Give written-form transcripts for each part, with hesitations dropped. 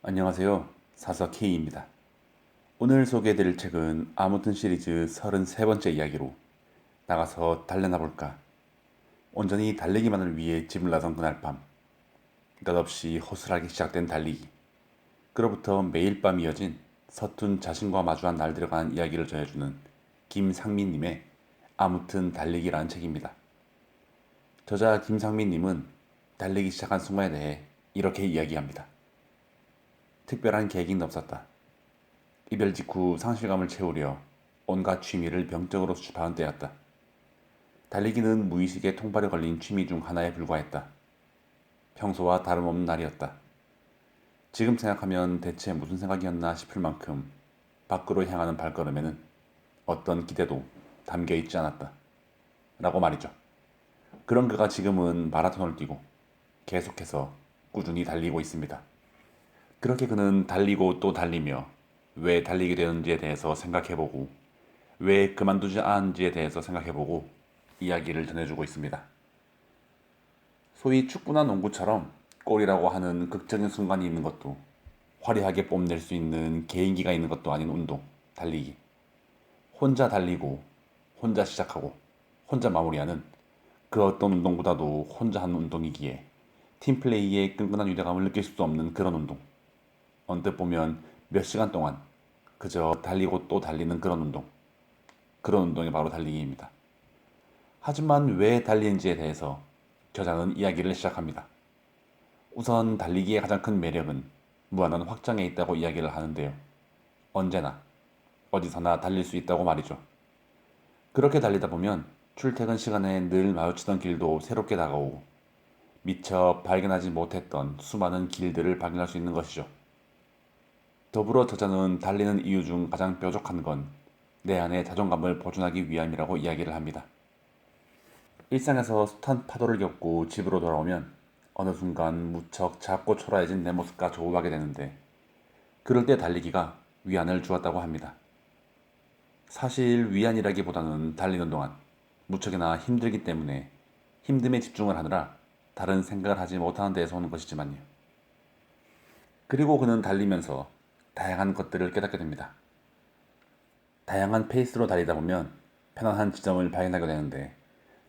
안녕하세요. 사서 K입니다. 오늘 소개해드릴 책은 아무튼 시리즈 33번째 이야기로 나가서 달려나 볼까. 온전히 달리기만을 위해 집을 나선 그날 밤. 느닷없이 허술하게 시작된 달리기. 그로부터 매일 밤 이어진 서툰 자신과 마주한 날들에 관한 이야기를 전해주는 김상민님의 아무튼 달리기라는 책입니다. 저자 김상민님은 달리기 시작한 순간에 대해 이렇게 이야기합니다. 특별한 계획은 없었다. 이별 직후 상실감을 채우려 온갖 취미를 병적으로 수집하는 때였다. 달리기는 무의식의 통발에 걸린 취미 중 하나에 불과했다. 평소와 다름없는 날이었다. 지금 생각하면 대체 무슨 생각이었나 싶을 만큼 밖으로 향하는 발걸음에는 어떤 기대도 담겨 있지 않았다. 라고 말이죠. 그런 그가 지금은 마라톤을 뛰고 계속해서 꾸준히 달리고 있습니다. 그렇게 그는 달리고 또 달리며 왜 달리게 되는지에 대해서 생각해보고 왜 그만두지 않은지에 대해서 생각해보고 이야기를 전해주고 있습니다. 소위 축구나 농구처럼 골이라고 하는 극적인 순간이 있는 것도 화려하게 뽐낼 수 있는 개인기가 있는 것도 아닌 운동, 달리기. 혼자 달리고 혼자 시작하고 혼자 마무리하는 그 어떤 운동보다도 혼자 하는 운동이기에 팀플레이의 끈끈한 유대감을 느낄 수 없는 그런 운동. 언뜻 보면 몇 시간 동안 그저 달리고 또 달리는 그런 운동. 그런 운동이 바로 달리기입니다. 하지만 왜 달리는지에 대해서 저자는 이야기를 시작합니다. 우선 달리기의 가장 큰 매력은 무한한 확장에 있다고 이야기를 하는데요. 언제나 어디서나 달릴 수 있다고 말이죠. 그렇게 달리다 보면 출퇴근 시간에 늘 마주치던 길도 새롭게 다가오고 미처 발견하지 못했던 수많은 길들을 발견할 수 있는 것이죠. 더불어 저자는 달리는 이유 중 가장 뾰족한 건 내 안의 자존감을 보존하기 위함이라고 이야기를 합니다. 일상에서 숱한 파도를 겪고 집으로 돌아오면 어느 순간 무척 작고 초라해진 내 모습과 조우하게 되는데 그럴 때 달리기가 위안을 주었다고 합니다. 사실 위안이라기보다는 달리는 동안 무척이나 힘들기 때문에 힘듦에 집중을 하느라 다른 생각을 하지 못하는 데에서 오는 것이지만요. 그리고 그는 달리면서 다양한 것들을 깨닫게 됩니다. 다양한 페이스로 달리다 보면 편안한 지점을 발견하게 되는데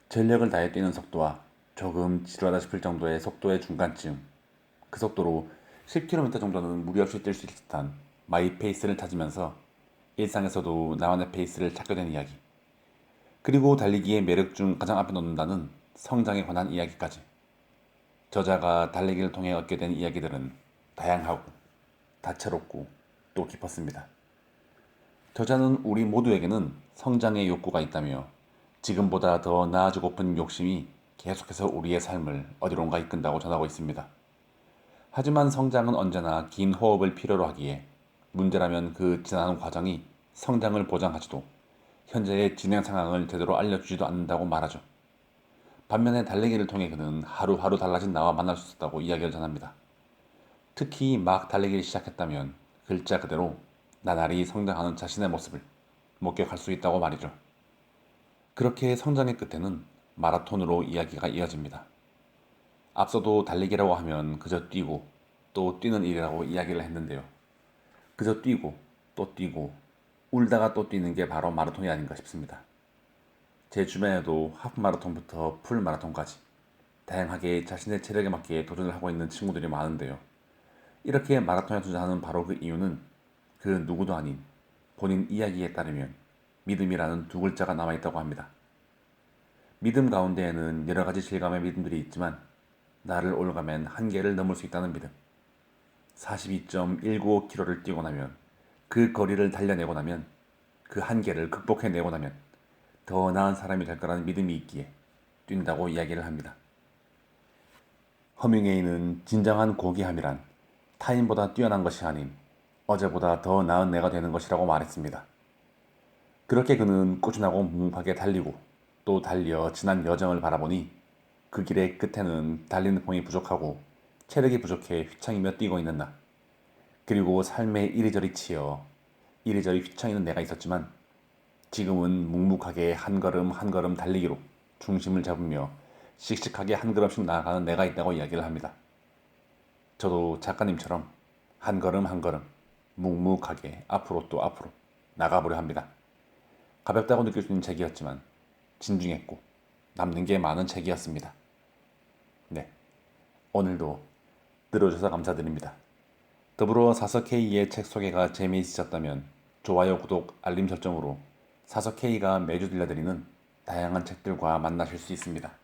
전력을 다해 뛰는 속도와 조금 지루하다 싶을 정도의 속도의 중간쯤, 그 속도로 10km 정도는 무리 없이 뛸 수 있을 듯한 마이 페이스를 찾으면서 일상에서도 나만의 페이스를 찾게 되는 이야기. 그리고 달리기의 매력 중 가장 앞에 놓는다는 성장에 관한 이야기까지. 저자가 달리기를 통해 얻게 된 이야기들은 다양하고 다채롭고 또 깊었습니다. 저자는 우리 모두에게는 성장의 욕구가 있다며 지금보다 더 나아지고픈 욕심이 계속해서 우리의 삶을 어디론가 이끈다고 전하고 있습니다. 하지만 성장은 언제나 긴 호흡을 필요로 하기에 문제라면 그 지나는 과정이 성장을 보장하지도 현재의 진행 상황을 제대로 알려주지도 않는다고 말하죠. 반면에 달리기를 통해 그는 하루하루 달라진 나와 만날 수 있었다고 이야기를 전합니다. 특히 막 달리기를 시작했다면 글자 그대로 나날이 성장하는 자신의 모습을 목격할 수 있다고 말이죠. 그렇게 성장의 끝에는 마라톤으로 이야기가 이어집니다. 앞서도 달리기라고 하면 그저 뛰고 또 뛰는 일이라고 이야기를 했는데요. 그저 뛰고 또 뛰고 울다가 또 뛰는 게 바로 마라톤이 아닌가 싶습니다. 제 주변에도 하프 마라톤부터 풀 마라톤까지 다양하게 자신의 체력에 맞게 도전을 하고 있는 친구들이 많은데요. 이렇게 마라톤에 도전하는 바로 그 이유는 그 누구도 아닌 본인 이야기에 따르면 믿음이라는 두 글자가 남아있다고 합니다. 믿음 가운데에는 여러 가지 실감의 믿음들이 있지만 나를 올가맨 한계를 넘을 수 있다는 믿음. 42.195km를 뛰고 나면 그 거리를 달려내고 나면 그 한계를 극복해내고 나면 더 나은 사람이 될 거라는 믿음이 있기에 뛴다고 이야기를 합니다. 허밍웨이는 진정한 고귀함이란 타인보다 뛰어난 것이 아닌 어제보다 더 나은 내가 되는 것이라고 말했습니다. 그렇게 그는 꾸준하고 묵묵하게 달리고 또 달려 지난 여정을 바라보니 그 길의 끝에는 달리는 폼이 부족하고 체력이 부족해 휘청이며 뛰고 있는 나. 그리고 삶에 이리저리 치여 이리저리 휘청이는 내가 있었지만 지금은 묵묵하게 한 걸음 한 걸음 달리기로 중심을 잡으며 씩씩하게 한 걸음씩 나아가는 내가 있다고 이야기를 합니다. 저도 작가님처럼 한 걸음 한 걸음 묵묵하게 앞으로 또 앞으로 나가보려 합니다. 가볍다고 느낄 수 있는 책이었지만 진중했고 남는 게 많은 책이었습니다. 네, 오늘도 들어주셔서 감사드립니다. 더불어 사서K의 책 소개가 재미있으셨다면 좋아요, 구독, 알림 설정으로 사서K가 매주 들려드리는 다양한 책들과 만나실 수 있습니다.